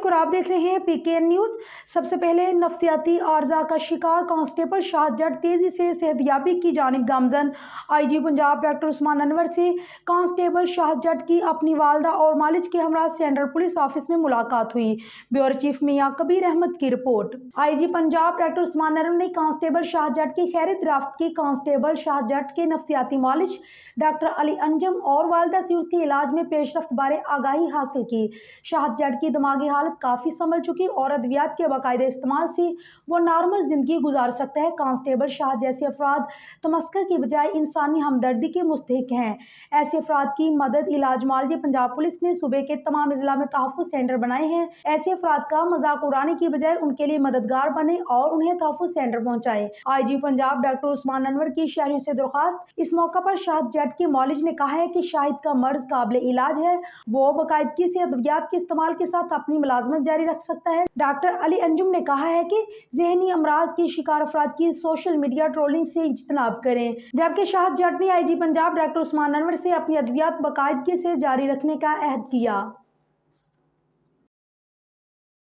अलैकुम, आप देख रहे हैं पीकेएन न्यूज। सबसे पहले नफ्सियाती आर्जा का शिकार कांस्टेबल शाह जट तेजी से सेहतयाबी की जानिब गामजन। आईजी पंजाब डॉक्टर उस्मान अनवर से कांस्टेबल शाह जट की अपनी वालदा और मालिज के हमरा सेंट्रल पुलिस ऑफिस में मुलाकात हुई। ब्यूरो चीफ मियां कबीर अहमद की report. IG Punjab doctor Usman Anwar ने कांस्टेबल शाह जट की खैर दराफ्त की। कांस्टेबल शाह जट के नफ्सियाती मालिज डॉक्टर अली अंजम और वालदा से उसके इलाज में पेशरफ्त बारे आगाही हासिल की। शाह जट की दिमागी हालत काफ़ी संभल चुकी और अद्वियात के बाकायदे इस्तेमाल से वो नॉर्मल ज़िंदगी गुजार सकता है। कांस्टेबल शाह जैसे अफराद तमस्कर की बजाय इंसानी हमदर्दी के मुस्तहिक हैं। ऐसे अफराद की मदद इलाज मालजे पंजाब पुलिस ने सूबे के तमाम ज़िला में तहफ़्फ़ुज़ सेंटर बनाए हैं। ऐसे अफराद का मजाक उड़ाने की बजाय उनके लिए मददगार बने और उन्हें तहफ़्फ़ुज़ सेंटर पहुँचाएं। आई.जी. पंजाब डॉक्टर उस्मान अनवर की शहरियों से दरख्वास्त। इस मौका पर शाह जट के मौलिज ने कहा है कि शाहिद का मर्ज काबिल इलाज है, वो बाकायदगी से अद्वियात के इस्तेमाल के साथ अपनी मुलाजमत जारी रख सकता है। डॉक्टर अली अंजुम ने कहा है कि ज़हनी अमराज के शिकार अफराद की सोशल मीडिया ट्रोलिंग से इज्तनाब करें। जबकि शाह जट ने आई.जी. पंजाब डॉक्टर उस्मान अनवर से अपनी अद्वियात बाकायदगी से जारी रखने का अहद किया।